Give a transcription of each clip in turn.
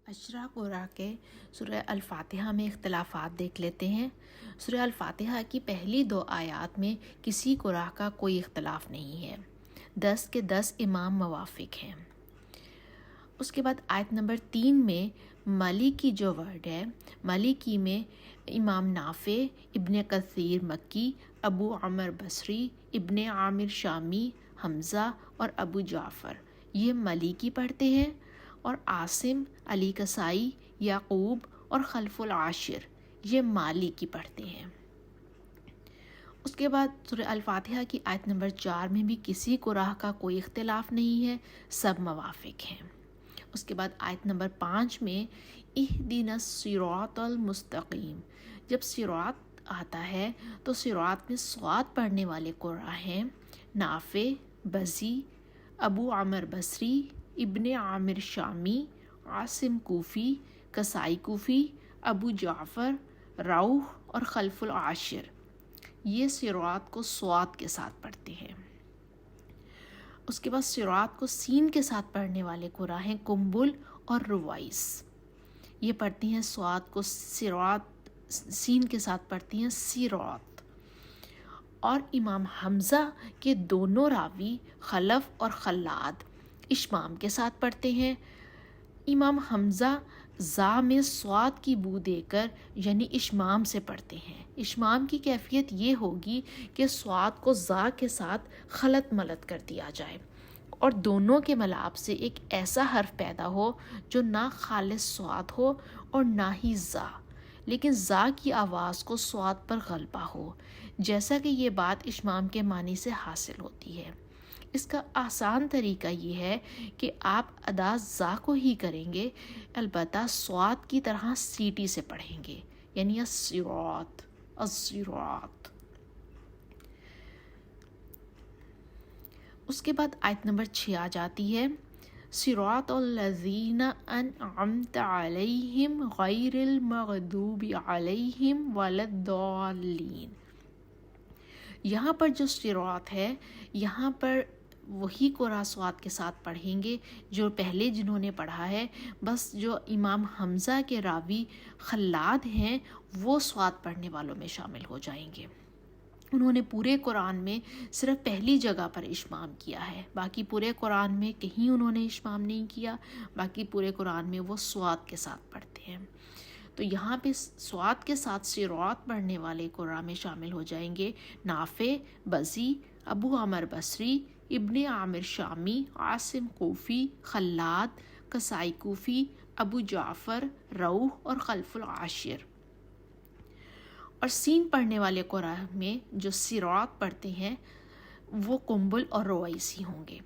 عشرہ قرآ کے سورہ الفاتحہ میں اختلافات دیکھ لیتے ہیں۔ سورہ الفاتحہ کی پہلی 2 آیات میں کسی قرآ کا کوئی اختلاف نہیں ہے، 10 کے 10 امام موافق ہیں۔ اس کے بعد آیت نمبر 3 میں مالکی جو ورڈ ہے، مالکی میں امام نافع، ابن کثیر مکی، ابو عمر بصری، ابن عامر شامی، حمزہ اور ابو جعفر یہ مالکی پڑھتے ہیں، اور عاصم، علی کسائی، یعقوب اور خلف العاشر یہ مالکی پڑھتے ہیں۔ اس کے بعد سورہ الفاتحہ کی آیت نمبر 4 میں بھی کسی قرآ کا کوئی اختلاف نہیں ہے، سب موافق ہیں۔ اس کے بعد آیت نمبر 5 میں اہدنا الصراط المستقیم، جب صراط آتا ہے تو صراط میں صاد پڑھنے والے قرآ ہیں نافع، بزی، ابو عمر بصری، ابن عامر شامی، عاصم کوفی، کسائی کوفی، ابو جعفر، روح اور خلف العاشر یہ صراط کو صاد کے ساتھ پڑھتے ہیں۔ اس کے بعد صراط کو سین کے ساتھ پڑھنے والے قرآ ہیں قنبل اور روائس، یہ پڑھتی ہیں صاد کو صراط، سین کے ساتھ پڑھتی ہیں صراط۔ اور امام حمزہ کے دونوں راوی خلف اور خلاد اشمام کے ساتھ پڑھتے ہیں۔ امام حمزہ زا میں صاد کی بو دے کر یعنی اشمام سے پڑھتے ہیں۔ اشمام کی کیفیت یہ ہوگی کہ صاد کو زا کے ساتھ خلط ملط کر دیا جائے اور دونوں کے ملاب سے ایک ایسا حرف پیدا ہو جو نہ خالص صاد ہو اور نہ ہی زا، لیکن زا کی آواز کو صاد پر غلبہ ہو، جیسا کہ یہ بات اشمام کے معنی سے حاصل ہوتی ہے۔ اس کا آسان طریقہ یہ ہے کہ آپ ادا زا کو ہی کریں گے، البتہ صاد کی طرح سیٹی سے پڑھیں گے، یعنی الصراط الصراط۔ اس کے بعد آیت نمبر 6 آ جاتی ہے صراط الذین انعمت علیہم غیر المغضوب علیہم ولا الضالین۔ یہاں پر جو صراط ہے، یہاں پر وہی قرآ صاد کے ساتھ پڑھیں گے جو پہلے جنہوں نے پڑھا ہے، بس جو امام حمزہ کے راوی خلاد ہیں وہ صاد پڑھنے والوں میں شامل ہو جائیں گے۔ انہوں نے پورے قرآن میں صرف پہلی جگہ پر اشمام کیا ہے، باقی پورے قرآن میں کہیں انہوں نے اشمام نہیں کیا، باقی پورے قرآن میں وہ صاد کے ساتھ پڑھتے ہیں۔ تو یہاں پہ صاد کے ساتھ صراط پڑھنے والے قرآن میں شامل ہو جائیں گے نافع، بزی، ابو عمر بصری، ابن عامر شامی، عاصم کوفی، خلاد، کسائی کوفی، ابو جعفر، روح اور خلف العاشر۔ اور سین پڑھنے والے قرآن میں جو صراط پڑھتے ہیں وہ قنبل اور روائسی ہوں گے،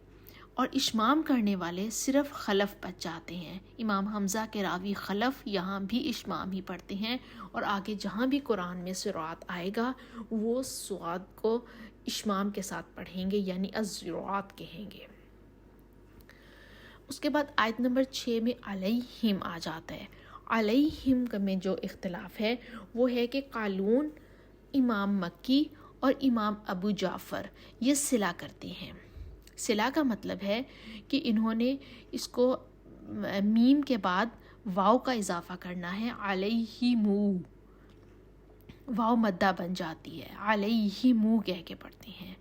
اور اشمام کرنے والے صرف خلف بچ جاتے ہیں۔ امام حمزہ کے راوی خلف یہاں بھی اشمام ہی پڑھتے ہیں، اور آگے جہاں بھی قرآن میں صراط آئے گا وہ صاد کو اشمام کے ساتھ پڑھیں گے، یعنی الصراط کہیں گے۔ اس کے بعد آیت نمبر 6 میں علیہم آ جاتا ہے۔ علیہم میں جو اختلاف ہے وہ ہے کہ قالون، امام مکی اور امام ابو جعفر یہ صلہ کرتے ہیں۔ صلہ کا مطلب ہے کہ انہوں نے اس کو میم کے بعد واو کا اضافہ کرنا ہے، علیہمو، واو مدہ بن جاتی ہے، علیہمو کہہ کے پڑھتے ہیں۔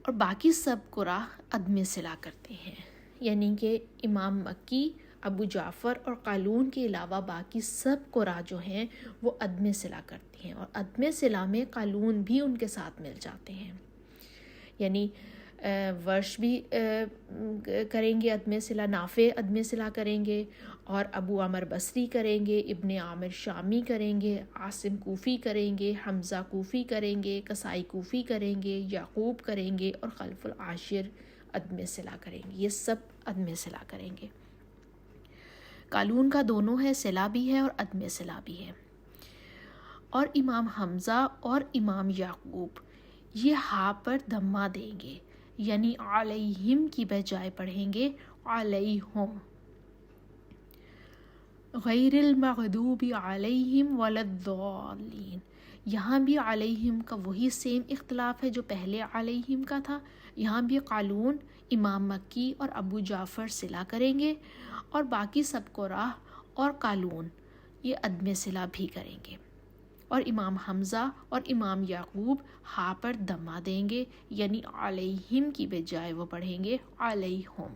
اور باقی سب قرآ عدم صلہ کرتے ہیں، یعنی کہ امام مکی، ابو جعفر اور قالون کے علاوہ باقی سب قرآ جو ہیں وہ عدم صلہ کرتی ہیں، اور عدم صلہ میں قالون بھی ان کے ساتھ مل جاتے ہیں، یعنی ورش بھی کریں گے عدم صلہ، نافع عدم صلہ کریں گے، اور ابو عمر بصری کریں گے، ابن عامر شامی کریں گے، عاصم کوفی کریں گے، حمزہ کوفی کریں گے، کسائی کوفی کریں گے، یعقوب کریں گے، اور خلف العاشر عدم صلہ کریں گے، یہ سب عدم صلہ کریں گے۔ قالون کا دونوں ہے، صلہ بھی ہے اور عدم صلہ بھی ہے۔ اور امام حمزہ اور امام یعقوب یہ ہا پر دمہ دیں گے، یعنی علیہم کی بجائے پڑھیں گے علیہم، غیر المغضوب علیہم ولا الضالین، یہاں بھی علیہم کا وہی سیم اختلاف ہے جو پہلے علیہم کا تھا. یہاں بھی قالون امام مکی اور ابو جعفر صلہ کریں گے اور باقی سب قراء اور قالون یہ عدم صلہ بھی کریں گے. اور امام حمزہ اور امام یعقوب ہا پر دمہ دیں گے، یعنی علیہم کی بجائے وہ پڑھیں گے علیہم.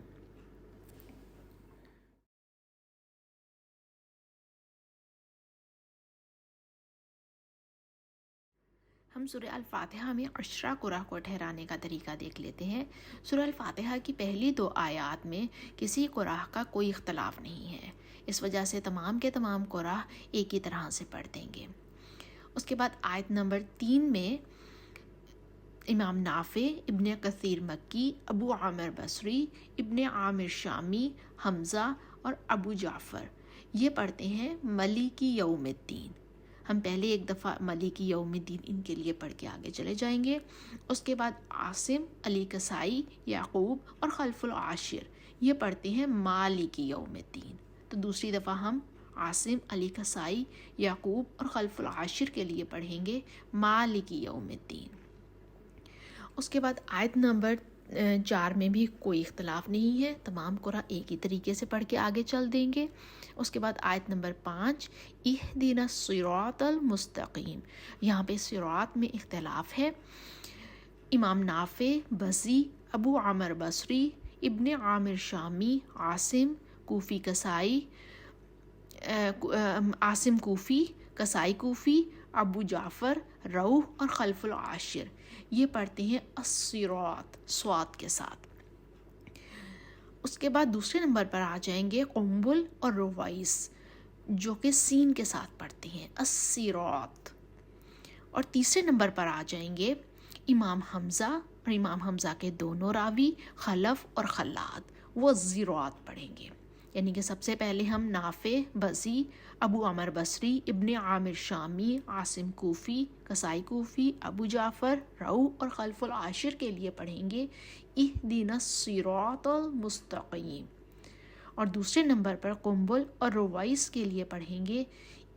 ہم سورہ الفاتحہ میں عشرہ قرآ کو ٹھہرانے کا طریقہ دیکھ لیتے ہیں. سورہ الفاتحہ کی پہلی 2 آیات میں کسی قرآ کا کوئی اختلاف نہیں ہے، اس وجہ سے تمام کے تمام قرآ ایک ہی طرح سے پڑھ دیں گے. اس کے بعد آیت نمبر 3 میں امام نافع، ابن کثیر مکی، ابو عامر بصری، ابن عامر شامی، حمزہ اور ابو جعفر یہ پڑھتے ہیں مالک یوم الدین. ہم پہلے ایک دفعہ مالک یوم الدین ان کے لیے پڑھ کے آگے چلے جائیں گے. اس کے بعد عاصم، علی کسائی، یعقوب اور خلف العاشر یہ پڑھتے ہیں مالک یوم الدین. تو دوسری دفعہ ہم عاصم، علی کسائی، یعقوب اور خلف العاشر کے لیے پڑھیں گے مالک یوم الدین. اس کے بعد آیت نمبر 4 میں بھی کوئی اختلاف نہیں ہے، تمام قرآ ایک ہی طریقے سے پڑھ کے آگے چل دیں گے. اس کے بعد آیت نمبر 5 اہدنا الصراط المستقیم، یہاں پہ صراط میں اختلاف ہے. امام نافع، بزی، ابو عامر بصری، ابن عامر شامی، عاصم کوفی کسائی، عاصم کوفی، کسائی کوفی، ابو جعفر، روح اور خلف العاشر یہ پڑھتے ہیں الصراط صاد کے ساتھ. اس کے بعد دوسرے نمبر پر آ جائیں گے قنبل اور روائس جو کہ سین کے ساتھ پڑھتے ہیں الصراط. اور تیسرے نمبر پر آ جائیں گے امام حمزہ اور امام حمزہ کے دونوں راوی خلف اور خلاد، وہ الزراط پڑھیں گے. یعنی کہ سب سے پہلے ہم نافع، بزی، ابو عمر بصری، ابن عامر شامی، عاصم کوفی، کسائی کوفی، ابو جعفر، روح اور خلف العاشر کے لیے پڑھیں گے اہدنا الصراط المستقیم. اور دوسرے نمبر پر قنبل اور روائس کے لیے پڑھیں گے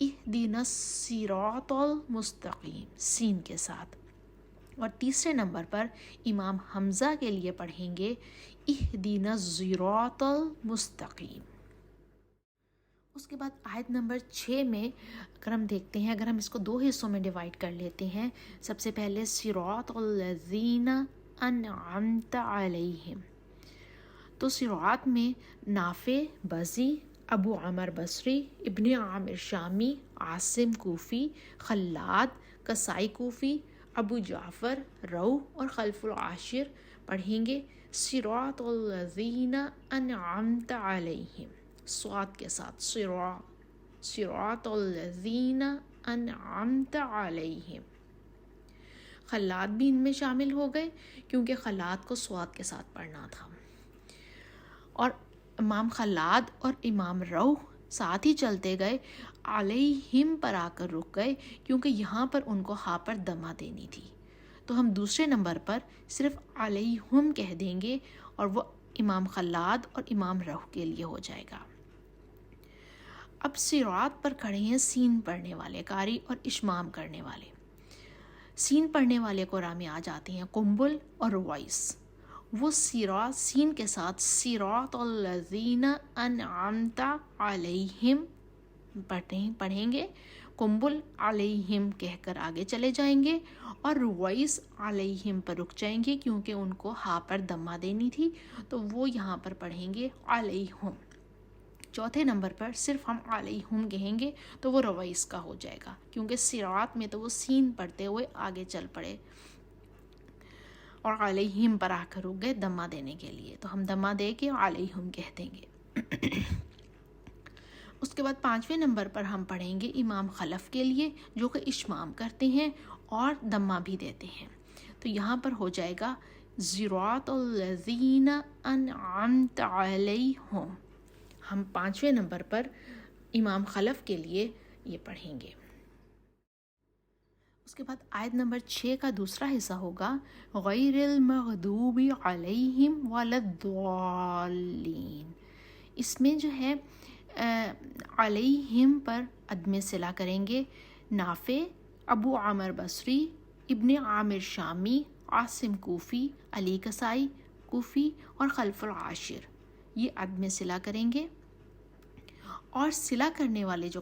اہدنا الصراط المستقیم سین کے ساتھ. اور تیسرے نمبر پر امام حمزہ کے لیے پڑھیں گے اہدنا الصراط المستقیم. اس کے بعد آیت نمبر 6 میں اگر ہم دیکھتے ہیں، اگر ہم اس کو 2 حصوں میں ڈیوائڈ کر لیتے ہیں، سب سے پہلے صراط الذین انعمت علیہم، تو صراط میں نافع، بزی، ابو عامر بصری، ابن عامر شامی، عاصم کوفی، خلاد، کسائی کوفی، ابو جعفر، روح اور خلف العاشر پڑھیں گے صراط الذین انعمت علیہم صاد کے ساتھ صراط الذین انعمت علیہم. خلاد بھی ان میں شامل ہو گئے کیونکہ خلاد کو صاد کے ساتھ پڑھنا تھا. اور امام خلاد اور امام روح ساتھ ہی چلتے گئے، علیہم پر آ کر رک گئے کیونکہ یہاں پر ان کو ہا پر دمہ دینی تھی. تو ہم دوسرے نمبر پر صرف علیہم کہہ دیں گے اور وہ امام خلاد اور امام روح کے لیے ہو جائے گا. اب صراط پر کھڑے ہیں سین پڑھنے والے قاری اور اشمام کرنے والے. سین پڑھنے والے قرآن میں آ جاتے ہیں قنبل اور روائس. وہ صراط سین کے ساتھ صراط الذین انعمت علیہم پڑھیں گے، قنبل علیہم کہہ کر آگے چلے جائیں گے اور روائس علیہم پر رک جائیں گے کیونکہ ان کو ہا پر دمہ دینی تھی تو وہ یہاں پر پڑھیں گے علیہم. چوتھے نمبر پر صرف ہم علیہم کہیں گے تو وہ روائس کا ہو جائے گا کیونکہ صراط میں تو وہ سین پڑھتے ہوئے آگے چل پڑے اور علیہم پر آ کر رک گئے دمہ دینے کے لیے، تو ہم دمہ دے کے علیہم کہہ دیں گے. اس کے بعد 5ویں نمبر پر ہم پڑھیں گے امام خلف کے لیے جو کہ اشمام کرتے ہیں اور دمہ بھی دیتے ہیں. تو یہاں پر ہو جائے گا صراط الذین انعمت علیہم. ہم 5ویں نمبر پر امام خلف کے لیے یہ پڑھیں گے. اس کے بعد آیت نمبر 6 کا دوسرا حصہ ہوگا غیر المغضوب علیہم ولا الضالین. اس میں جو ہے علیہم پر عدم صلہ کریں گے نافع، ابو عامر بصری، ابن عامر شامی، عاصم کوفی، علی کسائی کوفی اور خلف العاشر، یہ عدم صلہ کریں گے. اور صلہ کرنے والے جو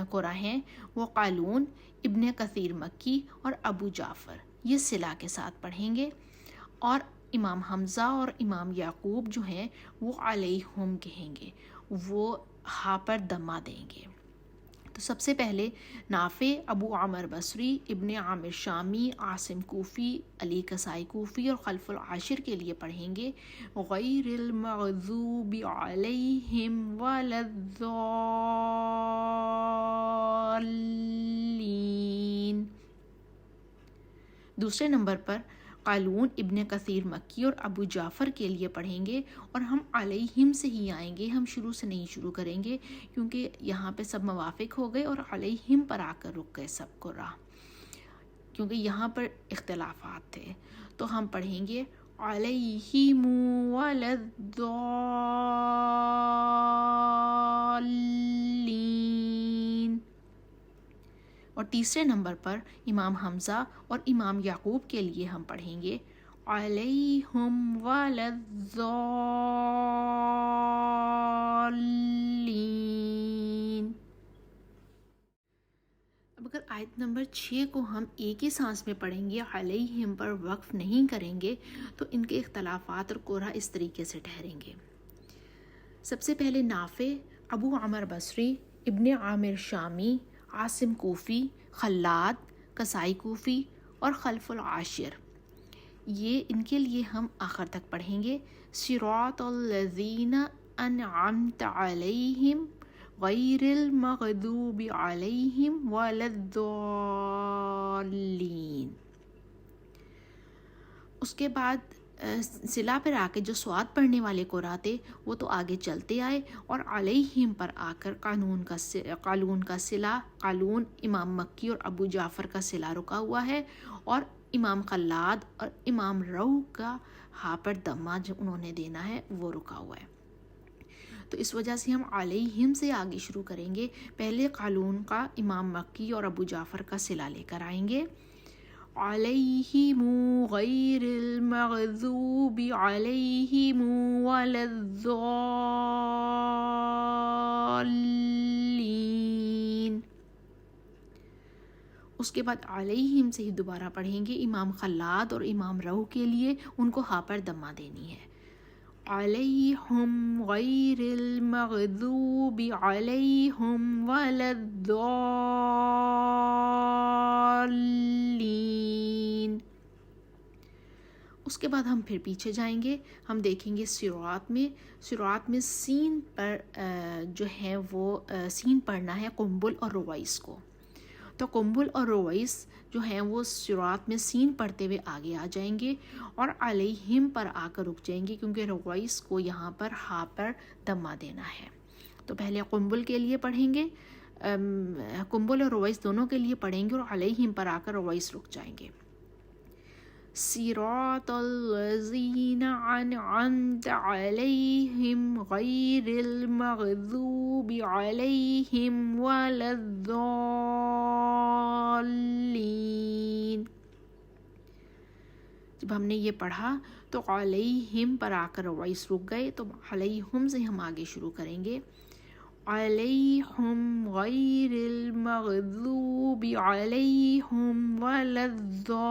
قرآ ہیں وہ قالون، ابن کثیر مکی اور ابو جعفر، یہ صلہ کے ساتھ پڑھیں گے. اور امام حمزہ اور امام یعقوب جو ہیں وہ علیہم کہیں گے، وہ ہا پر دمہ دیں گے. تو سب سے پہلے نافع، ابو عامر بصری، ابن عامر شامی، عاصم کوفی، علی کسائی کوفی اور خلف العاشر کے لیے پڑھیں گے غیر المغضوب علیہم ولا الضالین. دوسرے نمبر پر قالون، ابن کثیر مکی اور ابو جعفر کے لیے پڑھیں گے، اور ہم علیہم سے ہی آئیں گے، ہم شروع سے نہیں شروع کریں گے کیونکہ یہاں پہ سب موافق ہو گئے اور علیہم پر آ کر رک گئے سب کو راہ، کیونکہ یہاں پر اختلافات تھے. تو ہم پڑھیں گے علیہم ولا الضالین. اور تیسرے نمبر پر امام حمزہ اور امام یعقوب کے لیے ہم پڑھیں گے علیہم ولا الضالین. اب اگر آیت نمبر 6 کو ہم ایک ہی سانس میں پڑھیں گے، علیہم پر وقف نہیں کریں گے، تو ان کے اختلافات اور قرآ اس طریقے سے ٹھہریں گے. سب سے پہلے نافع، ابو عامر بصری، ابن عامر شامی، عاصم کوفی، خلاد، کسائی کوفی اور خلف العاشر، یہ ان کے لیے ہم آخر تک پڑھیں گے صراط الذین انعمت علیہم غیر المغضوب علیہم ولا الضالین. اس کے بعد صلہ پر آ کے جو سواد پڑھنے والے قرآ تھے وہ تو آگے چلتے آئے، اور علیہم پر آ کر قالون کا صلہ، قالون امام مکی اور ابو جعفر کا صلہ رکا ہوا ہے، اور امام خلاد اور امام رو کا ہا پر دمہ جو انہوں نے دینا ہے وہ رکا ہوا ہے. تو اس وجہ سے ہم علیہم سے آگے شروع کریں گے. پہلے قالون کا، امام مکی اور ابو جعفر کا صلہ لے کر آئیں گے علیہم غیر المغضوب علیہم ولا الضالین. اس کے بعد علیہم سے ہی دوبارہ پڑھیں گے امام خلاد اور امام رو کے لیے، ان کو ہا پر دمہ دینی ہے علیہم غیر المغضوب علیہم ولا الضالین. اس کے بعد ہم پھر پیچھے جائیں گے، ہم دیکھیں گے صراط میں سین پر جو ہے وہ سین پڑھنا ہے قنبل اور رویس کو. تو قنبل اور رویس جو ہیں وہ صراط میں سین پڑھتے ہوئے آگے آ جائیں گے اور علیہم پر آ کر رک جائیں گے، کیونکہ رویس کو یہاں پر ہا پر دمہ دینا ہے. تو پہلے قنبل کے لیے پڑھیں گے، قنبل اور رویس دونوں کے لیے پڑھیں گے، اور علیہم پر آ کر رویس رک جائیں گے. صراط الذین انعمت علیہم غیر المغضوب علیہم ولا الضالین. جب ہم نے یہ پڑھا تو علیہم پر آ کر وائس رک گئے، تو علیہم سے ہم آگے شروع کریں گے علیہم غیر المغضوب علیہم ولا الضالین.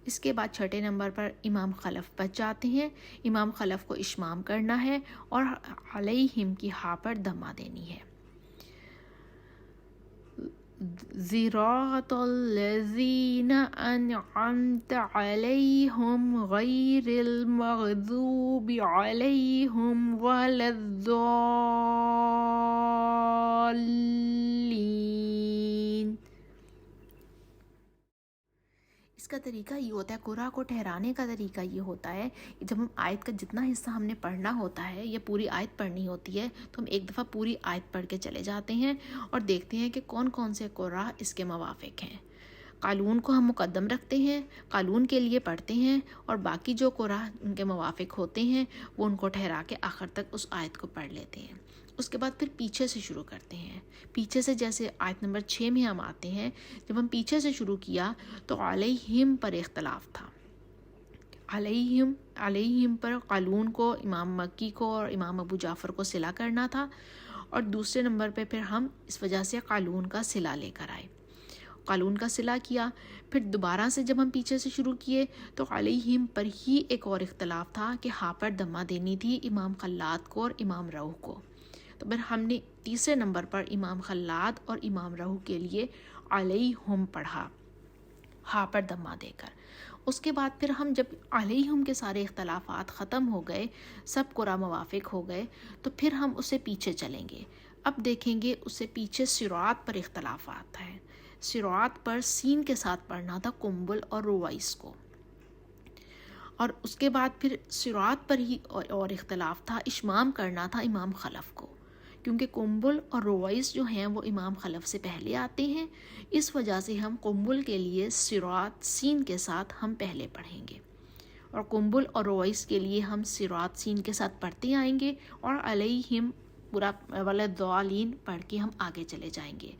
اس کے بعد چھٹے نمبر پر امام خلف بچ جاتے ہیں. امام خلف کو اشمام کرنا ہے اور علیہم کی ہا پر دمہ دینی ہے. صراط الذین انعمت علیہم غیر المغضوب علیہم ولا الضالین. اس کا طریقہ یہ ہوتا ہے، قرآ کو ٹھہرانے کا طریقہ یہ ہوتا ہے کہ جب ہم آیت کا جتنا حصہ ہم نے پڑھنا ہوتا ہے یا پوری آیت پڑھنی ہوتی ہے تو ہم ایک دفعہ پوری آیت پڑھ کے چلے جاتے ہیں اور دیکھتے ہیں کہ کون کون سے قرآ اس کے موافق ہیں. قالون کو ہم مقدم رکھتے ہیں، قالون کے لیے پڑھتے ہیں، اور باقی جو قراء ان کے موافق ہوتے ہیں وہ ان کو ٹھہرا کے آخر تک اس آیت کو پڑھ لیتے ہیں۔ اس کے بعد پھر پیچھے سے شروع کرتے ہیں۔ پیچھے سے جیسے آیت نمبر 6 میں ہم آتے ہیں، جب ہم پیچھے سے شروع کیا تو علیہم پر اختلاف تھا۔ علیہم پر قالون کو، امام مکی کو اور امام ابو جعفر کو صلہ کرنا تھا، اور دوسرے نمبر پہ پھر ہم اس وجہ سے قالون کا صلہ لے کر آئے، قالون کا صلہ کیا۔ پھر دوبارہ سے جب ہم پیچھے سے شروع کیے تو علیہم پر ہی ایک اور اختلاف تھا کہ ہاں پر دمہ دینی تھی امام خلاد کو اور امام روح کو، تو پھر ہم نے تیسرے نمبر پر امام خلاد اور امام روح کے لیے علیہم پڑھا، ہاں پر دمہ دے کر۔ اس کے بعد پھر ہم جب علیہم کے سارے اختلافات ختم ہو گئے، سب قرآ موافق ہو گئے، تو پھر ہم اسے پیچھے چلیں گے۔ اب دیکھیں گے اس سے پیچھے صراط پر اختلافات ہیں۔ صراط پر سین کے ساتھ پڑھنا تھا قنبل اور رویس کو، اور اس کے بعد پھر صراط پر ہی اور اختلاف تھا، اشمام کرنا تھا امام خلف کو، کیونکہ قنبل اور رویس جو ہیں وہ امام خلف سے پہلے آتے ہیں، اس وجہ سے ہم قنبل کے لیے صراط سین کے ساتھ ہم پہلے پڑھیں گے، اور قنبل اور رویس کے لیے ہم صراط سین کے ساتھ پڑھتے آئیں گے، اور علیہم پورا ولضالین پڑھ کے ہم آگے چلے جائیں گے۔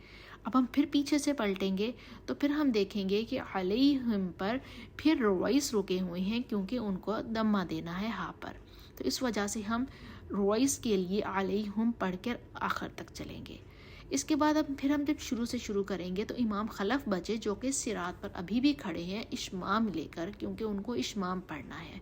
اب ہم پھر پیچھے سے پلٹیں گے تو پھر ہم دیکھیں گے کہ علیہم پر پھر رویس رکے ہوئے ہیں، کیونکہ ان کو دمہ دینا ہے ہاں پر، تو اس وجہ سے ہم رویس کے لیے علیہم پڑھ کر آخر تک چلیں گے۔ اس کے بعد اب پھر ہم جب شروع سے شروع کریں گے تو امام خلف بچے جو کہ صراط پر ابھی بھی کھڑے ہیں اشمام لے کر، کیونکہ ان کو اشمام پڑھنا ہے،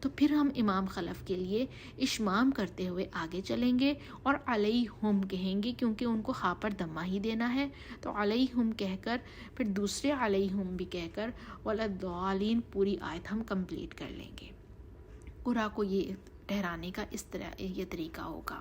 تو پھر ہم امام خلف کے لیے اشمام کرتے ہوئے آگے چلیں گے اور علیہم کہیں گے، کیونکہ ان کو ہاں پر دمہ ہی دینا ہے، تو علیہم کہہ کر پھر دوسرے علیہم بھی کہہ کر ولضالین پوری آیت ہم کمپلیٹ کر لیں گے۔ قرآن کو یہ ٹھہرانے کا اس طرح یہ طریقہ ہوگا۔